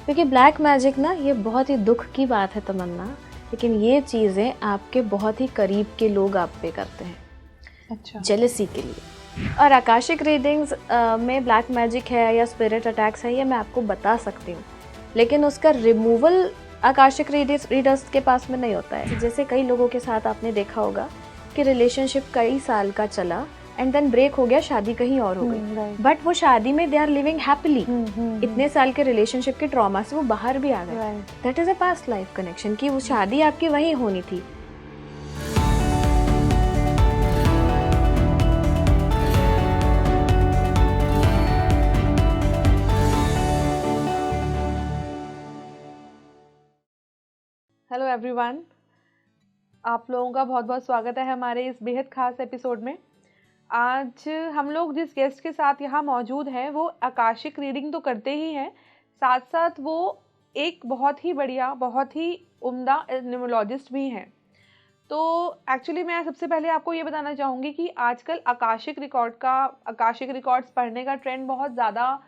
क्योंकि black magic ना ये बहुत ही दुख की बात है तमन्ना, लेकिन ये चीज़ें आपके बहुत ही करीब के लोग आप पे करते हैं। अच्छा। जेलसी के लिए। और आकाशिक रीडिंग्स में ब्लैक मैजिक है या स्पिरिट अटैक्स है, ये मैं आपको बता सकती हूँ, लेकिन उसका रिमूवल आकाशिक रीडर्स के पास में नहीं होता है। जैसे कई लोगों के साथ आपने देखा होगा कि रिलेशनशिप कई साल का चला एंड देन ब्रेक हो गया, शादी कहीं और हो गई, बट वो शादी में दे आर लिविंग हैप्पीली। इतने साल के रिलेशनशिप के ट्रॉमा से वो बाहर भी आ गए। That is a past life connection कि वो शादी आपकी वहीं होनी थी। हेलो एवरीवन, आप लोगों का बहुत बहुत स्वागत है हमारे इस बेहद खास एपिसोड में। आज हम लोग जिस गेस्ट के साथ यहाँ मौजूद हैं वो आकाशिक रीडिंग तो करते ही हैं, साथ साथ वो एक बहुत ही बढ़िया, बहुत ही उम्दा न्यूमरोलॉजिस्ट भी हैं। तो एक्चुअली मैं सबसे पहले आपको ये बताना चाहूँगी कि आजकल आकाशिक रिकॉर्ड्स पढ़ने का ट्रेंड बहुत ज़्यादा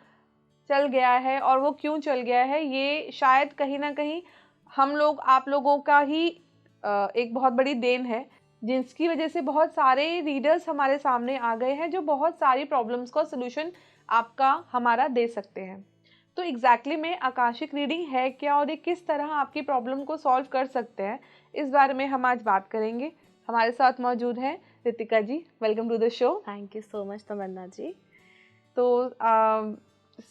चल गया है। और वो क्यों चल गया है, ये शायद कहीं ना कहीं हम लोग, आप लोगों का ही एक बहुत बड़ी देन है, जिसकी वजह से बहुत सारे रीडर्स हमारे सामने आ गए हैं जो बहुत सारी प्रॉब्लम्स का सलूशन आपका हमारा दे सकते हैं। तो एग्जैक्टली में आकाशिक रीडिंग है क्या और ये किस तरह आपकी प्रॉब्लम को सॉल्व कर सकते हैं, इस बारे में हम आज बात करेंगे। हमारे साथ मौजूद हैं Ritika ji. Welcome to the show. Thank you so much Tamanna ji. तो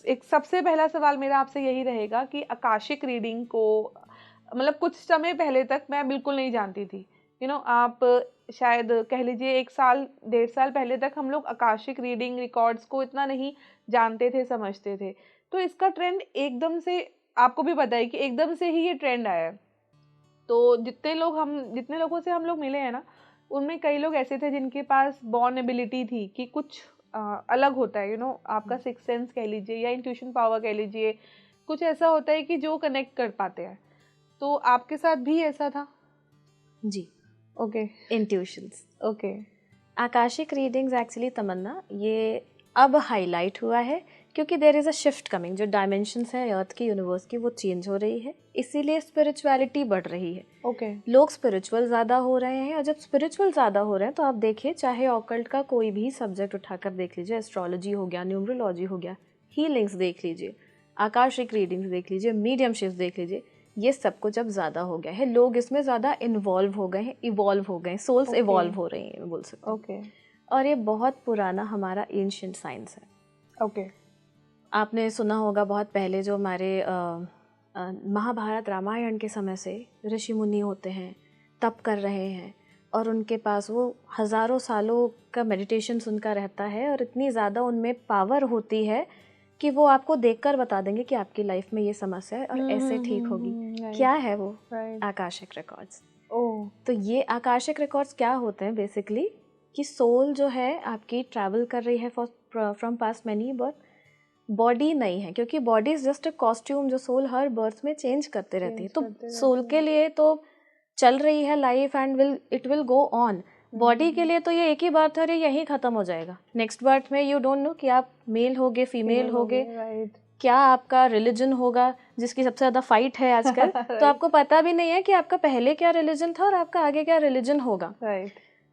एक सबसे पहला सवाल मेरा आपसे यही रहेगा कि आकाशिक रीडिंग को मतलब कुछ समय पहले तक मैं बिल्कुल नहीं जानती थी। आप शायद कह लीजिए 1 साल 1.5 साल पहले तक हम लोग आकाशिक रीडिंग रिकॉर्ड्स को इतना नहीं जानते थे, समझते थे। तो इसका ट्रेंड एकदम से, आपको भी पता है कि एकदम से ही ये ट्रेंड आया है। तो जितने लोगों से हम लोग मिले हैं ना, उनमें कई लोग ऐसे थे जिनके पास बॉर्न एबिलिटी थी कि कुछ अलग होता है। आपका सिक्स सेंस कह लीजिए या इंट्यूशन पावर कह लीजिए, कुछ ऐसा होता है कि जो कनेक्ट कर पाते हैं। तो आपके साथ भी ऐसा था? जी। Okay. Intuitions. Okay. Akashic readings actually Tamanna ये अब हाईलाइट हुआ है क्योंकि there is a shift coming. जो डायमेंशंस है अर्थ की, यूनिवर्स की, वो चेंज हो रही है, इसीलिए स्पिरिचुअलिटी बढ़ रही है। ओके। लोग स्पिरिचुअल ज़्यादा हो रहे हैं, और जब स्पिरिचुअल ज़्यादा हो रहे हैं तो आप देखिए, चाहे ऑकल्ट का कोई भी सब्जेक्ट उठाकर देख लीजिए, एस्ट्रोलॉजी हो गया, न्यूमरोलॉजी हो गया, हीलिंग्स देख लीजिए, आकाशिक रीडिंग्स देख लीजिए, मीडियमशिप्स देख लीजिए, ये सब कुछ अब ज़्यादा हो गया है। लोग इसमें ज़्यादा इन्वॉल्व हो गए हैं, इवॉल्व हो गए हैं, सोल्स इवॉल्व हो रही हैं, बोल सकते हैं। ओके। और ये बहुत पुराना हमारा एंशिएंट साइंस है। ओके। आपने सुना होगा बहुत पहले, जो हमारे महाभारत रामायण के समय से ऋषि मुनि होते हैं, तप कर रहे हैं, और उनके पास वो हज़ारों सालों का मेडिटेशन उनका रहता है, और इतनी ज़्यादा उनमें पावर होती है कि वो आपको देखकर बता देंगे कि आपकी लाइफ में ये समस्या है और ऐसे ठीक होगी। क्या है वो? Akashic records. तो ये आकाशिक रिकॉर्ड्स क्या होते हैं बेसिकली, कि सोल जो है आपकी ट्रैवल कर रही है from past many birth. Body नहीं है, क्योंकि body is just a costume जो सोल हर बर्थ में चेंज करते रहती है। तो सोल के लिए तो चल रही है life and it will go on. Body के लिए तो ये एक ही बात है, यही खत्म हो जाएगा। नेक्स्ट बर्थ में यू डोंट नो कि आप मेल होगे, फीमेल होगे, क्या आपका रिलीजन होगा, जिसकी सबसे ज़्यादा फाइट है आजकल। तो आपको पता भी नहीं है कि आपका पहले क्या रिलीजन था और आपका आगे क्या रिलीजन होगा।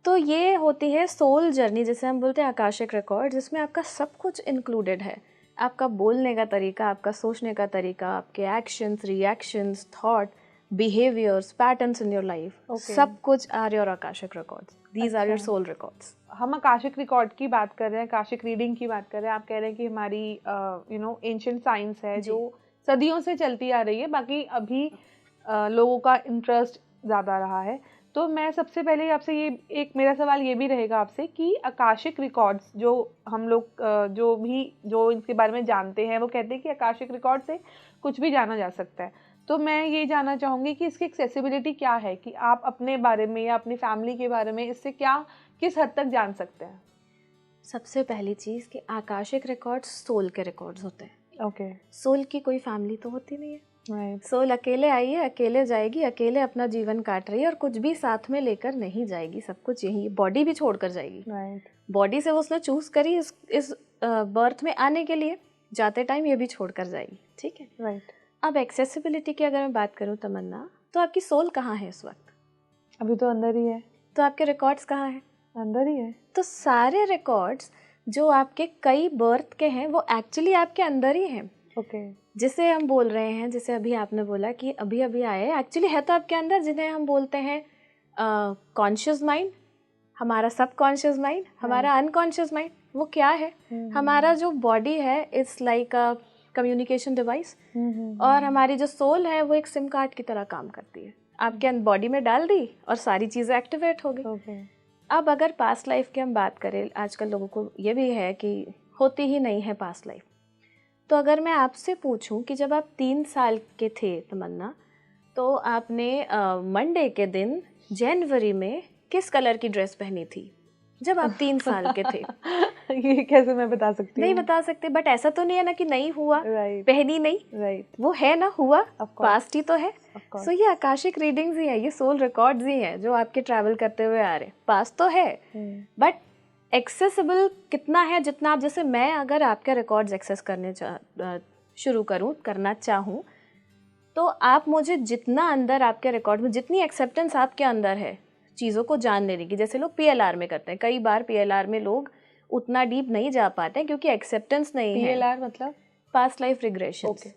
तो ये होती है सोल जर्नी, जिसे हम बोलते हैं आकाशिक रिकॉर्ड, जिसमें आपका सब कुछ इंक्लूडेड है। आपका बोलने का तरीका, आपका सोचने का तरीका, आपके actions, reactions, thought, behaviours, patterns in your life, सब कुछ are your Akashic records. These are your soul records. हम आकाशिक रिकॉर्ड की बात कर रहे हैं, आकाशिक रीडिंग की बात कर रहे हैं। आप कह रहे हैं कि हमारी एंशिएंट साइंस है जो सदियों से चलती आ रही है, बाकी अभी लोगों का इंटरेस्ट ज़्यादा रहा है। तो मैं सबसे पहले आपसे ये मेरा सवाल ये भी रहेगा आपसे कि आकाशिक रिकॉर्ड्स जो हम लोग जो इनके बारे में जानते हैं, वो कहते हैं कि आकाशिक रिकॉर्ड से कुछ भी जाना जा सकता है। तो मैं ये जानना चाहूँगी कि इसकी एक्सेसिबिलिटी क्या है, कि आप अपने बारे में या अपनी फैमिली के बारे में इससे किस हद तक जान सकते हैं? सबसे पहली चीज़ कि आकाशिक रिकॉर्ड्स सोल के रिकॉर्ड्स होते हैं। ओके। सोल की कोई फैमिली तो होती नहीं है। सोल अकेले आई है, अकेले जाएगी, अकेले अपना जीवन काट रही है, और कुछ भी साथ में लेकर नहीं जाएगी। सब कुछ यही, बॉडी भी छोड़ कर जाएगी। बॉडी से वो उसने चूज करी इस बर्थ में आने के लिए, जाते टाइम ये भी छोड़ कर जाएगी। ठीक है। अब एक्सेसिबिलिटी की अगर मैं बात करूँ तमन्ना, तो आपकी सोल कहाँ है इस वक्त? अभी तो अंदर ही है। तो आपके रिकॉर्ड्स कहाँ हैं? अंदर ही है। तो सारे रिकॉर्ड्स जो आपके कई बर्थ के हैं वो एक्चुअली आपके अंदर ही हैं। ओके। जिसे हम बोल रहे हैं, जैसे अभी आपने बोला कि अभी अभी आए, एक्चुअली है तो आपके अंदर, जिन्हें हम बोलते हैं कॉन्शियस माइंड, हमारा सबकॉन्शियस माइंड, हमारा अनकॉन्शियस माइंड। वो क्या है? हमारा जो बॉडी है it's like a communication device, और हमारी जो सोल है वो एक सिम कार्ड की तरह काम करती है। आपके बॉडी में डाल दी और सारी चीज़ें एक्टिवेट हो गई। अब अगर पास्ट लाइफ की हम बात करें, आजकल लोगों को ये भी है कि होती ही नहीं है पास्ट लाइफ। तो अगर मैं आपसे पूछूं कि जब आप 3 साल के थे तमन्ना, तो आपने मंडे के दिन जनवरी में किस कलर की ड्रेस पहनी थी जब आप 3 साल के थे? ये कैसे मैं बता सकती हूँ? नहीं बता सकते, बट ऐसा तो नहीं है ना कि नहीं हुआ, Right. पहनी नहीं। Right. वो है ना, हुआ, पास्ट ही तो है। Of course. सो ये आकाशिक रीडिंग्स ही है, ये सोल रिकॉर्ड्स ही हैं जो आपके ट्रैवल करते हुए आ रहे हैं। पास्ट तो है, बट एक्सेसिबल कितना है? जितना आप, जैसे मैं अगर आपके रिकॉर्ड्स एक्सेस शुरू करना चाहूँ, तो आप मुझे जितना अंदर आपके रिकॉर्ड में, जितनी एक्सेप्टेंस आपके अंदर है चीज़ों को जान लेने की, जैसे लोग PLR में करते हैं, कई बार PLR में लोग उतना डीप नहीं जा पाते हैं क्योंकि एक्सेप्टेंस नहीं है। PLR मतलब पास्ट लाइफ रिग्रेशन।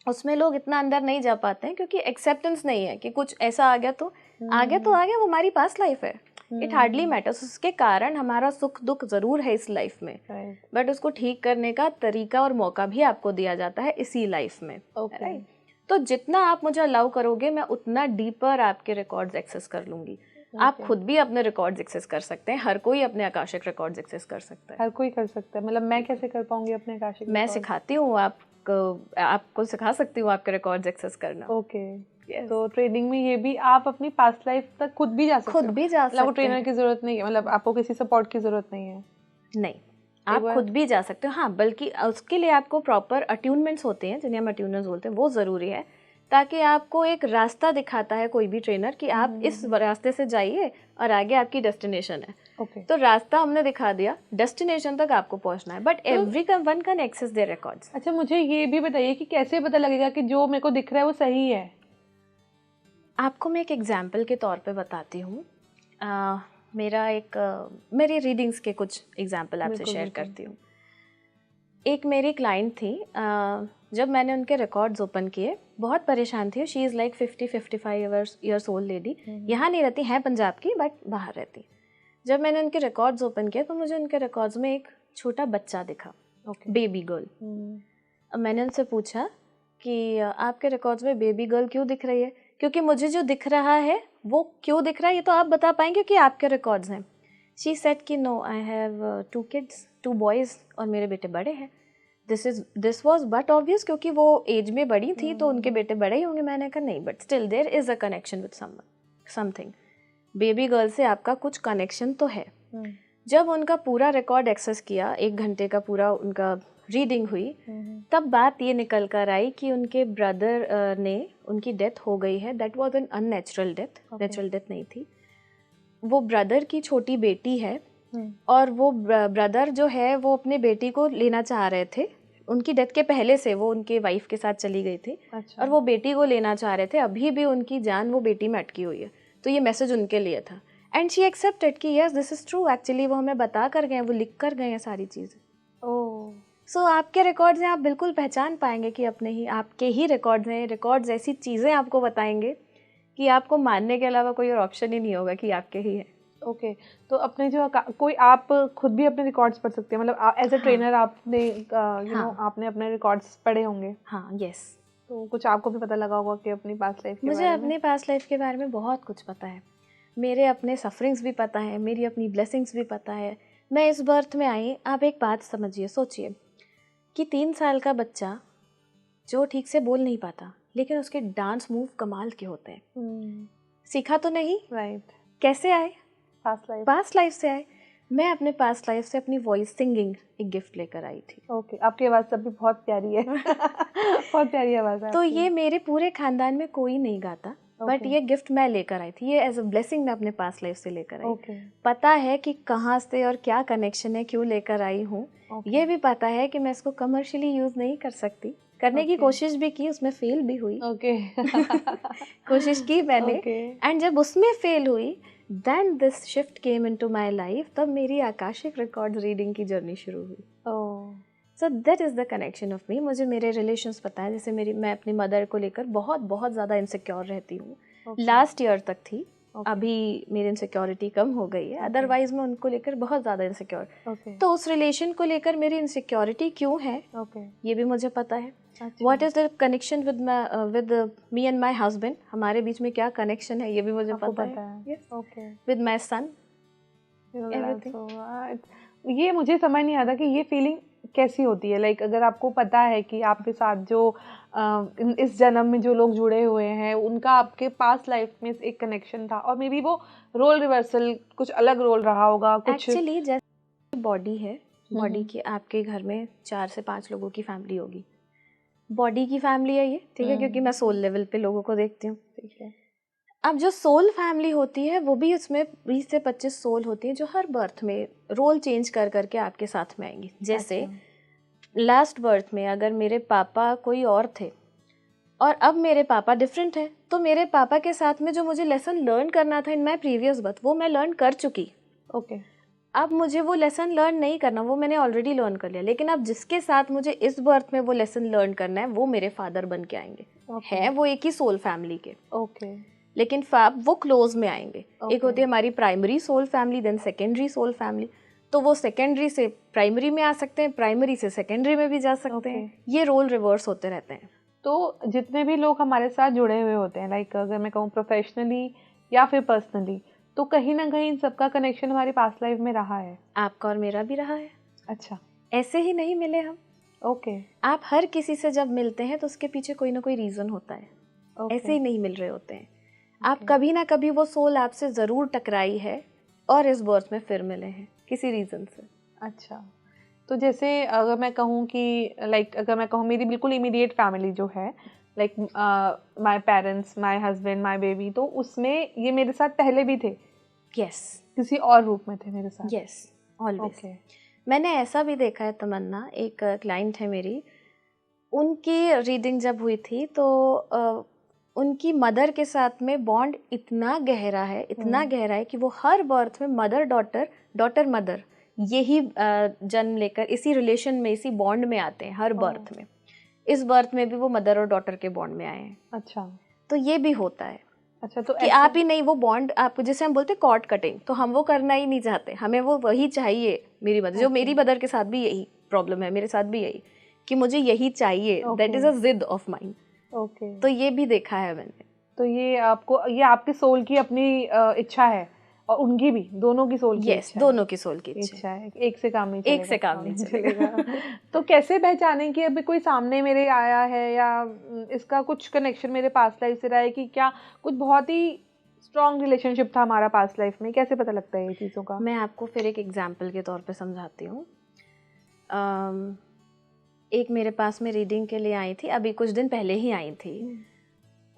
उसमें लोग इतना अंदर नहीं जा पाते हैं क्योंकि एक्सेप्टेंस नहीं है कि कुछ ऐसा आ गया तो आ गया तो आ गया, वो हमारी पास्ट लाइफ है, इट हार्डली मैटर्स। उसके कारण हमारा सुख दुख ज़रूर है इस लाइफ में, बट उसको ठीक करने का तरीका और मौका भी आपको दिया जाता है इसी लाइफ में, राइट? तो जितना आप मुझे अलाउ करोगे, मैं उतना डीपर आपके रिकॉर्ड्स एक्सेस कर लूँगी। आप खुद भी अपने रिकॉर्ड्स एक्सेस कर सकते हैं, हर कोई अपने आकाशिक रिकॉर्ड्स एक्सेस कर सकता है। हर कोई कर सकता है, मतलब मैं कैसे कर पाऊंगी अपने आकाशिक? मैं सिखाती हूँ आपको सिखा सकती हूँ आपके रिकॉर्ड्स एक्सेस करना। ओके। तो ट्रेनिंग में ये भी आप अपनी पास्ट लाइफ तक खुद भी जा सकते खुद भी जा सकते हैं, मतलब ट्रेनर की जरूरत नहीं है, मतलब आपको किसी सपोर्ट की जरूरत नहीं है? नहीं, आप खुद भी जा सकते हो। हाँ, बल्कि उसके लिए आपको प्रॉपर अट्यूनमेंट्स होते हैं, जिन्हें हम अट्यूनर्स बोलते हैं, वो ज़रूरी है, ताकि आपको एक रास्ता दिखाता है कोई भी ट्रेनर कि आप इस रास्ते से जाइए और आगे आपकी डेस्टिनेशन है। तो रास्ता हमने दिखा दिया, डेस्टिनेशन तक आपको पहुंचना है, but everyone can access their records. अच्छा, मुझे ये भी बताइए कि कैसे पता लगेगा कि जो मेरे को दिख रहा है वो सही है? आपको मैं एक एग्जाम्पल के तौर पे बताती हूँ। मेरी रीडिंग्स के कुछ एग्जाम्पल आपसे शेयर करती हूँ। एक मेरी क्लाइंट थी, जब मैंने उनके रिकॉर्ड्स ओपन किए, बहुत परेशान थी। She is like 50-55 years old lady, यहाँ नहीं रहती, है पंजाब की बट बाहर रहती। जब मैंने उनके रिकॉर्ड्स ओपन किए तो मुझे उनके रिकॉर्ड्स में एक छोटा बच्चा दिखा, बेबी गर्ल। अब मैंने उनसे पूछा कि आपके रिकॉर्ड्स में बेबी गर्ल क्यों दिख रही है, क्योंकि मुझे जो दिख रहा है वो क्यों दिख रहा है ये तो आप बता पाएंगे कि आपके रिकॉर्ड्स हैं। शी सेड कि no, I have 2 kids, 2 boys, और मेरे बेटे बड़े हैं। दिस वॉज बट ऑब्वियस, क्योंकि वो एज में बड़ी थी तो उनके बेटे बड़े ही होंगे। मैंने कहा नहीं, but still there is a connection with something. Baby girl से आपका कुछ कनेक्शन तो है। जब उनका पूरा रिकॉर्ड एक्सेस किया, 1 घंटे का पूरा उनका रीडिंग हुई, तब बात ये निकल कर आई कि उनके ब्रदर ने, उनकी डेथ हो गई है। That was an unnatural death, natural death नहीं थी। वो ब्रदर की छोटी बेटी है, और वो ब्रदर जो है वो अपने बेटी को लेना चाह रहे थे। उनकी डेथ के पहले से वो उनके वाइफ के साथ चली गई थी। अच्छा। और वो बेटी को लेना चाह रहे थे, अभी भी उनकी जान वो बेटी में अटकी हुई है। तो ये मैसेज उनके लिए था, एंड शी एक्सेप्टेड कि yes this is true. Actually वो हमें बता कर गए, वो लिख कर गए हैं सारी चीज़ें। सो आपके रिकॉर्ड्स हैं, आप बिल्कुल पहचान पाएंगे कि आपके ही रिकॉर्ड्स हैं। रिकॉर्ड्स ऐसी चीज़ें आपको बताएंगे कि आपको मानने के अलावा कोई और ऑप्शन ही नहीं होगा कि आपके ही है। ओके। तो अपने जो कोई, आप खुद भी अपने रिकॉर्ड्स पढ़ सकते हैं, मतलब एज अ ट्रेनर आपने आपने अपने रिकॉर्ड्स पढ़े होंगे? हाँ, यस। तो कुछ आपको भी पता लगा होगा कि अपनी पास्ट लाइफ के बारे में? मुझे अपनी पास्ट लाइफ के बारे में बहुत कुछ पता है। मेरे अपने सफरिंग्स भी पता है, मेरी अपनी ब्लेसिंग्स भी पता है। मैं इस बर्थ में आई, आप एक बात समझिए, सोचिए कि 3 साल का बच्चा जो ठीक से बोल नहीं पाता, लेकिन उसके डांस मूव कमाल के होते हैं। सीखा तो नहीं, राइट? कैसे आए? पास्ट लाइफ से आए। मैं अपने पास्ट लाइफ से अपनी वॉइस सिंगिंग एक गिफ्ट लेकर आई थी। ओके। आपकी आवाज़ सब भी बहुत प्यारी है। बहुत प्यारी आवाज़ है। तो ये मेरे पूरे खानदान में कोई नहीं गाता, बट ये गिफ्ट मैं लेकर आई थी, ये एज अ ब्लेसिंग मैं अपने पास्ट लाइफ से लेकर आई। पता है कि कहाँ से और क्या कनेक्शन है, क्यों लेकर आई हूँ। ये भी पता है कि मैं इसको कमर्शियली यूज़ नहीं कर सकती, करने की Okay. कोशिश भी की, उसमें फेल भी हुई। ओके कोशिश की मैंने, ओके एंड जब उसमें फेल हुई then this shift came into my life, तब मेरी आकाशिक रिकॉर्ड्स रीडिंग की जर्नी शुरू हुई। Oh so that is the connection of me. मुझे मेरे रिलेशंस पता है, जैसे मैं अपनी मदर को लेकर बहुत बहुत ज़्यादा इनसिक्योर रहती हूँ। Okay. लास्ट ईयर तक थी, Okay. अभी मेरी इनसिक्योरिटी कम हो गई है, Okay. अदरवाइज मैं उनको लेकर बहुत ज़्यादा इनसिक्योर। ओके तो उस रिलेशन को लेकर मेरी इनसिक्योरिटी क्यों है ओके ये भी मुझे पता है। अच्छा what is the connection with me and my husband, हमारे बीच में क्या कनेक्शन है ये भी मुझे आपको पता पता है। है Yes. Okay with my son Everything. ये मुझे समझ नहीं आता कि ये फीलिंग कैसी होती है। लाइक अगर आपको पता है कि आपके साथ जो इस जन्म में जो लोग जुड़े हुए हैं उनका आपके पास लाइफ में एक कनेक्शन था, और मे बी वो रोल रिवर्सल कुछ अलग रोल रहा होगा कुछ। एक्चुअली जैसे बॉडी है, बॉडी की आपके घर में 4 से 5 लोगों की फैमिली होगी, बॉडी की फैमिली है ये, ठीक है, क्योंकि मैं सोल लेवल पे लोगों को देखती हूँ। ठीक है अब जो सोल फैमिली होती है वो भी, उसमें 20 से 25 सोल होती हैं जो हर बर्थ में रोल चेंज कर करके आपके साथ में आएंगी। जैसे लास्ट बर्थ में अगर मेरे पापा कोई और थे और अब मेरे पापा डिफरेंट है, तो मेरे पापा के साथ में जो मुझे लेसन लर्न करना था इन माय प्रीवियस बर्थ वो मैं लर्न कर चुकी। ओके अब मुझे वो लेसन लर्न नहीं करना, वो मैंने ऑलरेडी लर्न कर लिया। लेकिन अब जिसके साथ मुझे इस बर्थ में वो लेसन लर्न करना है वो मेरे फादर बन के आएंगे। हैं वो एक ही सोल फैमिली के, ओके लेकिन वो क्लोज में आएंगे। एक होती है हमारी primary soul family, then secondary soul family. तो वो सेकेंडरी से प्राइमरी में आ सकते हैं, प्राइमरी से सेकेंडरी में भी जा सकते हैं। ये रोल रिवर्स होते रहते हैं। तो जितने भी लोग हमारे साथ जुड़े हुए होते हैं, लाइक अगर मैं कहूँ प्रोफेशनली या फिर पर्सनली, तो कहीं ना कहीं इन सबका कनेक्शन हमारी पास्ट लाइफ में रहा है। आपका और मेरा भी रहा है। अच्छा ऐसे ही नहीं मिले हम। ओके आप हर किसी से जब मिलते हैं तो उसके पीछे कोई ना कोई रीज़न होता है। ऐसे ही नहीं मिल रहे होते हैं। आप कभी ना कभी वो सोल आपसे ज़रूर टकराई है और इस बर्थ में फिर मिले हैं किसी रीज़न से। अच्छा, तो जैसे अगर मैं कहूँ कि लाइक अगर मैं कहूँ मेरी बिल्कुल इमीडिएट फैमिली जो है, like my parents, my husband, my baby, तो उसमें ये मेरे साथ पहले भी थे। यस, किसी और रूप में थे मेरे साथ। Yes, always. ओके मैंने ऐसा भी देखा है तमन्ना, एक क्लाइंट है मेरी, उनकी रीडिंग जब हुई थी तो उनकी मदर के साथ में बॉन्ड इतना गहरा है, इतना गहरा है कि वो हर बर्थ में मदर डॉटर, डॉटर मदर, यही जन्म लेकर इसी रिलेशन में, इसी बॉन्ड में आते हैं हर बर्थ में। इस बर्थ में भी वो मदर और डॉटर के बॉन्ड में आए हैं। अच्छा, तो ये भी होता है। अच्छा, तो कि आप ही नहीं, वो बॉन्ड आप, जैसे हम बोलते हैं कॉर्ड कटिंग, तो हम वो करना ही नहीं चाहते, हमें वो वही चाहिए। मेरी मदर, जो मेरी मदर के साथ भी यही प्रॉब्लम है, मेरे साथ भी यही कि मुझे यही चाहिए, दैट इज अ जिद ऑफ माइंड। ओके, तो ये भी देखा है मैंने। तो ये आपके सोल की अपनी इच्छा है और उनकी भी, दोनों की सोल की यस, दोनों की सोल की इच्छा है। एक से काम नहीं चलेगा, एक से काम नहीं चलेगा। तो कैसे पहचाने कि अभी कोई सामने मेरे आया है या इसका कुछ कनेक्शन मेरे पास्ट लाइफ से रहा है, कि क्या कुछ बहुत ही स्ट्रॉन्ग रिलेशनशिप था हमारा पास्ट लाइफ में? कैसे पता लगता है ये चीज़ों का? मैं आपको फिर एक एग्जाम्पल के तौर पे समझाती हूँ। एक मेरे पास में रीडिंग के लिए आई थी, अभी कुछ दिन पहले ही आई थी।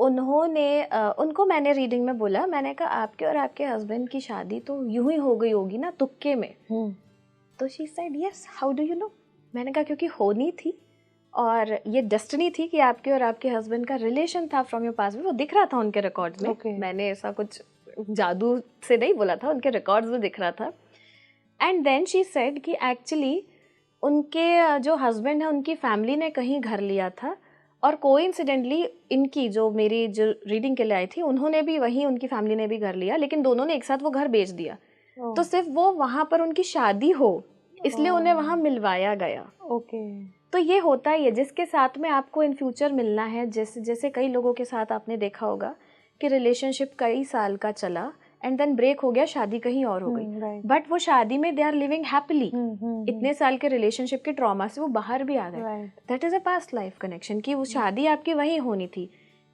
उनको मैंने रीडिंग में बोला, मैंने कहा आपके और आपके हस्बैंड की शादी तो यूं ही हो गई होगी ना, तुक्के में। तो she said yes, how do you no? मैंने कहा क्योंकि होनी थी और ये डेस्टिनी थी कि आपके और आपके हस्बैंड का रिलेशन था फ्रॉम योर पास्ट में, वो दिख रहा था उनके रिकॉर्ड्स में। मैंने ऐसा कुछ जादू से नहीं बोला था, उनके रिकॉर्ड्स में दिख रहा था। एंड देन शी सेड कि एक्चुअली उनके जो हस्बैंड है उनकी फैमिली ने कहीं घर लिया था, और कोइंसिडेंटली इनकी जो मेरी जो रीडिंग के लिए आई थी उन्होंने भी वहीं, उनकी फैमिली ने भी घर लिया, लेकिन दोनों ने एक साथ वो घर बेच दिया। तो सिर्फ वो वहाँ पर उनकी शादी हो इसलिए उन्हें वहाँ मिलवाया गया। तो ये होता ही है, जिसके साथ में आपको इन फ्यूचर मिलना है। जैसे जैसे कई लोगों के साथ आपने देखा होगा कि रिलेशनशिप कई साल का चला एंड देन ब्रेक हो गया, शादी कहीं और हो गई, बट वो शादी में दे आर लिविंग हैप्पीली। इतने साल के रिलेशनशिप के ट्रॉमा से वो बाहर भी आ गए। That is a past life connection, कि वो शादी आपकी वहीं होनी थी।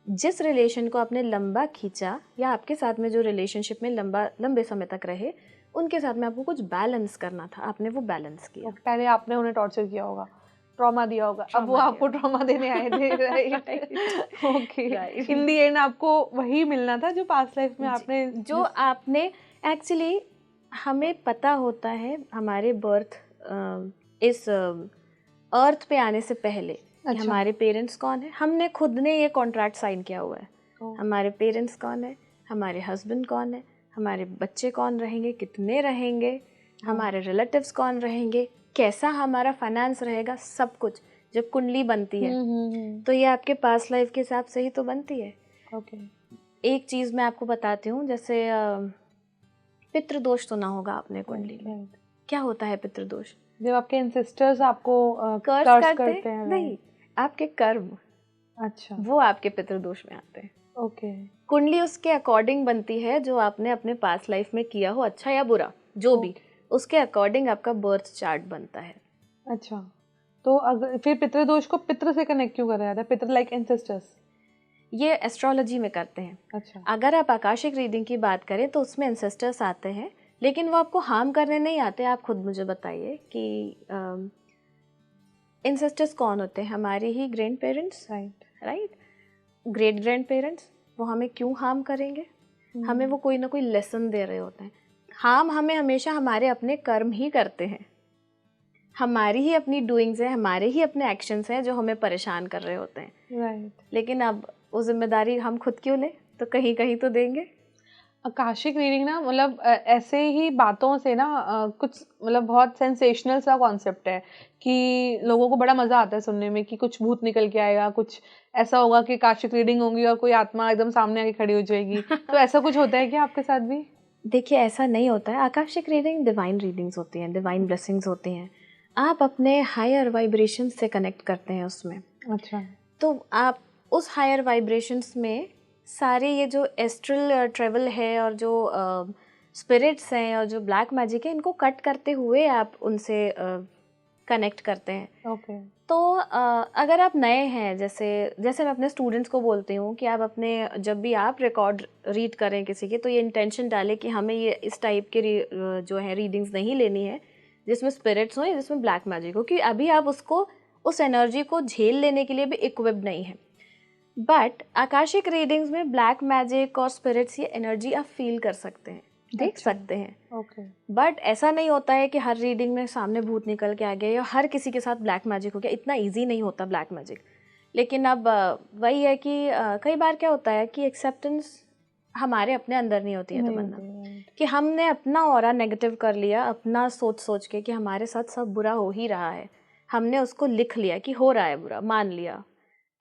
जिस रिलेशन को आपने लंबा खींचा या आपके साथ में जो रिलेशनशिप में लंबे समय तक रहे, उनके साथ में आपको कुछ बैलेंस करना था, आपने वो बैलेंस किया। पहले आपने उन्हें टॉर्चर किया होगा, ट्रॉमा दिया होगा, अब वो आपको ट्रॉमा देने आए थे। Right, okay. In the and आपको वही मिलना था जो पास्ट लाइफ में आपने, जो आपने एक्चुअली, हमें पता होता है हमारे बर्थ इस अर्थ पे आने से पहले कि हमारे पेरेंट्स कौन है। हमने खुद ने ये कॉन्ट्रैक्ट साइन किया हुआ है। हमारे पेरेंट्स कौन है, हमारे हस्बैंड कौन है, हमारे बच्चे कौन रहेंगे, कितने रहेंगे, हमारे रिलेटिव्स कौन रहेंगे, कैसा हमारा फाइनेंस रहेगा, सब कुछ जब कुंडली बनती है तो ये आपके पास्ट लाइफ के हिसाब से ही तो बनती है। एक चीज़ मैं आपको बताती हूँ, जैसे पितृदोष सुना होगा आपने कुंडली में। क्या होता है पितृदोष? जब आपके एंसेस्टर्स आपको कर्स करते हैं। नहीं, आपके कर्म। अच्छा, वो आपके पितृदोष में आते हैं। ओके। कुंडली उसके अकॉर्डिंग बनती है जो आपने अपने पास्ट लाइफ में किया हो, अच्छा या बुरा जो भी, उसके अकॉर्डिंग आपका बर्थ चार्ट बनता है। अच्छा, तो अगर फिर पितृदोष को पितृ से कनेक्ट क्यों करा जाता है? पितृ लाइक एंसेस्टर्स, ये एस्ट्रोलॉजी में करते हैं। अच्छा। अगर आप आकाशिक रीडिंग की बात करें तो उसमें एंसेस्टर्स आते हैं, लेकिन वो आपको हार्म करने नहीं आते। आप खुद मुझे बताइए कि एंसेस्टर्स कौन होते हैं? हमारे ही grand parents, right, great grand parents. वो हमें क्यों हार्म करेंगे? हमें वो कोई ना कोई लेसन दे रहे होते हैं। हार्म हमें हमेशा हमारे अपने कर्म ही करते हैं, हमारी ही अपनी डूइंग्स हैं, हमारे ही अपने एक्शंस हैं जो हमें परेशान कर रहे होते हैं। राइट। लेकिन अब वो जिम्मेदारी हम खुद क्यों लें? तो कहीं कहीं तो देंगे। आकाशिक रीडिंग ना, मतलब ऐसे ही बातों से ना कुछ मतलब बहुत सेंसेशनल सा कॉन्सेप्ट है कि लोगों को बड़ा मज़ा आता है सुनने में कि कुछ भूत निकल के आएगा, कुछ ऐसा होगा कि आकाशिक रीडिंग होगी और कोई आत्मा एकदम सामने आके खड़ी हो जाएगी। तो ऐसा कुछ होता है क्या आपके साथ भी? देखिए, ऐसा नहीं होता है। आकाशिक रीडिंग डिवाइन रीडिंग्स होती हैं, डिवाइन ब्लेसिंग्स होती हैं। आप अपने हायर वाइब्रेशन से कनेक्ट करते हैं उसमें। अच्छा। तो आप उस हायर वाइब्रेशंस में सारे ये जो एस्ट्रल ट्रेवल है और जो स्पिरिट्स हैं और जो ब्लैक मैजिक है, इनको कट करते हुए आप उनसे कनेक्ट करते हैं। ओके। तो अगर आप नए हैं, जैसे जैसे मैं अपने स्टूडेंट्स को बोलती हूँ कि आप अपने जब भी आप रिकॉर्ड रीड करें किसी के, तो ये इंटेंशन डालें कि हमें ये इस टाइप के जो है रीडिंग्स नहीं लेनी है जिसमें स्पिरिट्स हो या जिसमें ब्लैक मैजिक हो, क्योंकि अभी आप उसको उस एनर्जी को झेल लेने के लिए भी इक्विप्ड नहीं है। बट आकाशिक रीडिंग्स में ब्लैक मैजिक और स्पिरिट्स, ये एनर्जी आप फील कर सकते हैं, देख सकते हैं। ओके। बट ऐसा नहीं होता है कि हर रीडिंग में सामने भूत निकल के आ गया या हर किसी के साथ ब्लैक मैजिक हो गया। इतना इजी नहीं होता ब्लैक मैजिक। लेकिन अब वही है कि कई बार क्या होता है कि एक्सेप्टेंस हमारे अपने अंदर नहीं होती है तमन्ना, कि हमने अपना ऑरा नेगेटिव कर लिया, अपना सोच सोच के कि हमारे साथ सब बुरा हो ही रहा है। हमने उसको लिख लिया कि हो रहा है बुरा, मान लिया।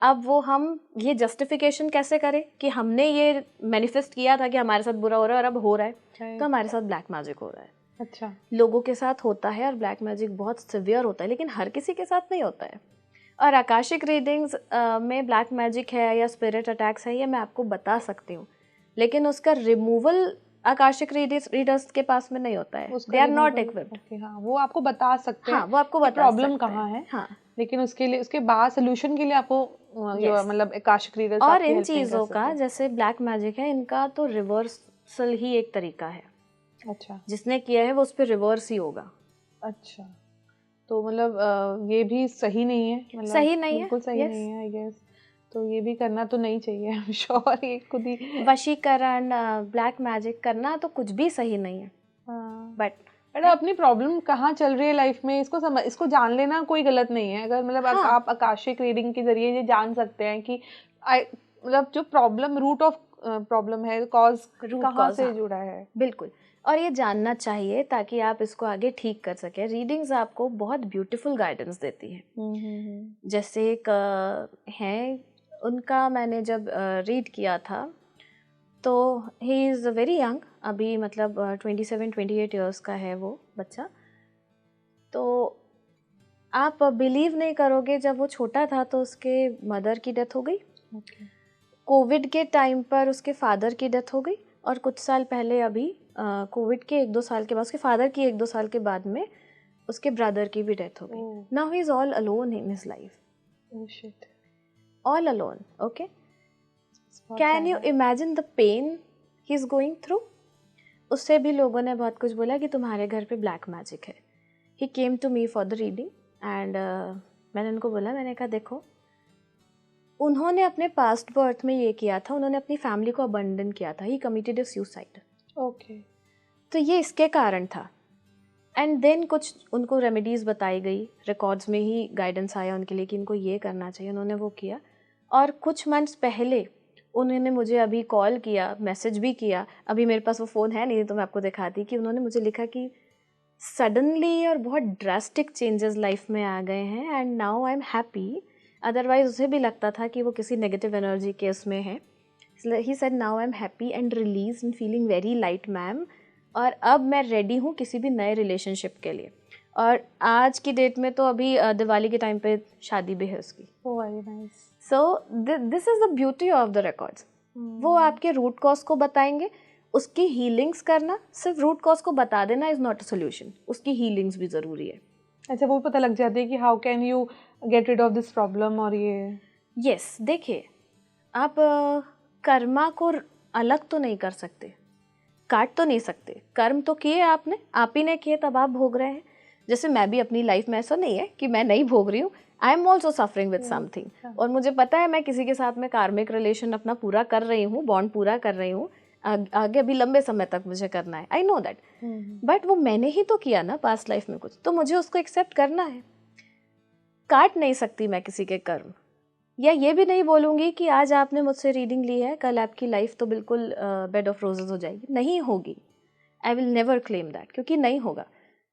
अब वो हम ये जस्टिफिकेशन कैसे करें कि हमने ये मैनिफेस्ट किया था कि हमारे साथ बुरा हो रहा है और अब हो रहा है, तो हमारे साथ ब्लैक मैजिक हो रहा है। अच्छा। लोगों के साथ होता है और ब्लैक मैजिक बहुत सिवियर होता है, लेकिन हर किसी के साथ नहीं होता है। और आकाशिक रीडिंग्स में ब्लैक मैजिक है या स्पिरिट अटैक्स है, ये मैं आपको बता सकती हूँ, लेकिन उसका रिमूवल आकाशिक रीडर्स के पास में नहीं होता है। They are not equipped. हाँ, वो आपको बता सकते हैं। हाँ, वो आपको बता प्रॉब्लम सकते हैं कहाँ है। हाँ, लेकिन उसके लिए, उसके बाद सोल्यूशन के लिए आपको Yes. मतलब आकाशिक रीडर्स और आपकी इन हेल्प नहीं कर चीज़ों का, सकते। जैसे ब्लैक मैजिक है, इनका तो रिवर्सल ही एक तरीका है। अच्छा। जिसने किया है वो उस पर रिवर्स ही होगा। अच्छा, तो मतलब ये भी सही नहीं है, मतलब सही नहीं है, बिल्कुल सही नहीं है आई गेस। तो ये भी करना तो नहीं चाहिए, आई एम श्योर। ये खुद ही वशीकरण, ब्लैक मैजिक करना तो कुछ भी सही नहीं है। हाँ। बट अपनी प्रॉब्लम कहाँ चल रही है लाइफ में, इसको जान लेना कोई गलत नहीं है। अगर मतलब हाँ, आप आकाशिक रीडिंग के जरिए ये जान सकते हैं कि मतलब जो प्रॉब्लम, रूट ऑफ प्रॉब्लम है, कॉज कहाँ से जुड़ा है। बिल्कुल। और ये जानना चाहिए ताकि आप इसको आगे ठीक कर सकें। रीडिंग्स आपको बहुत ब्यूटीफुल गाइडेंस देती है। जैसे एक हैं, उनका मैंने जब रीड किया था, तो ही इज़ वेरी यंग, अभी मतलब 27-28 ईयर्स का है वो बच्चा। तो आप बिलीव नहीं करोगे, जब वो छोटा था तो उसके मदर की डेथ हो गई। कोविड के टाइम पर उसके फादर की डेथ हो गई, और कुछ साल पहले अभी कोविड के 1-2 साल के बाद, उसके फादर की 1-2 साल के बाद में उसके ब्रदर की भी डेथ हो गई। Now he is all alone in his life, all alone. Okay, can you imagine the pain he is going through? उससे भी लोगों ने बहुत कुछ बोला कि तुम्हारे घर पे ब्लैक मैजिक है। He came to me for the reading and मैंने उनको बोला, मैंने कहा देखो, उन्होंने अपने पास्ट बर्थ में ये किया था, उन्होंने अपनी फैमिली को अबंडन किया था, ही कमिटेड अ सुसाइड। ओके। तो ये इसके कारण था एंड देन कुछ उनको रेमेडीज़ बताई गई, रिकॉर्ड्स में ही गाइडेंस आया उनके लिए कि इनको ये करना चाहिए, उन्होंने वो किया। और कुछ मंथ्स पहले उन्होंने मुझे अभी कॉल किया, मैसेज भी किया, अभी मेरे पास वो फ़ोन है नहीं तो मैं आपको दिखाती, कि उन्होंने मुझे लिखा कि सडनली और बहुत ड्रास्टिक चेंजेस लाइफ में आ गए हैं and now I am happy. Otherwise उसे भी लगता था कि वो किसी नेगेटिव एनर्जी के उसमें है। He said now I am happy and release and feeling very light ma'am, और अब मैं रेडी हूँ किसी भी नए रिलेशनशिप के लिए। और आज की डेट में तो अभी दिवाली के टाइम पे शादी भी है उसकी। Very nice. So this is the beauty of the records. वो आपके रूट कॉज को बताएंगे, उसकी हीलिंग्स करना, सिर्फ रूट कॉज को बता देना इज़ नॉट अ सोल्यूशन, उसकी हीलिंग्स भी ज़रूरी है। अच्छा, वो पता लग जाती है कि how can you get rid of this problem, और ये यस देखिए, आप कर्मा को अलग तो नहीं कर सकते, काट तो नहीं सकते, कर्म तो किए आपने, आप ही ने किए तब आप भोग रहे हैं। जैसे मैं भी अपनी लाइफ में, ऐसा नहीं है कि मैं नहीं भोग रही हूँ, I am also suffering with something, और मुझे पता है मैं किसी के साथ में कार्मिक रिलेशन अपना पूरा कर रही हूँ, बॉन्ड पूरा कर रही हूँ, आगे अभी लंबे समय तक मुझे करना है, आई नो दैट, बट वो मैंने ही तो किया ना पास्ट लाइफ में कुछ, तो मुझे उसको एक्सेप्ट करना है। काट नहीं सकती मैं किसी के कर्म, या ये भी नहीं बोलूँगी कि आज आपने मुझसे रीडिंग ली है कल आपकी लाइफ तो बिल्कुल बेड ऑफ रोजेस हो जाएगी, नहीं होगी। I will never claim that, क्योंकि नहीं होगा।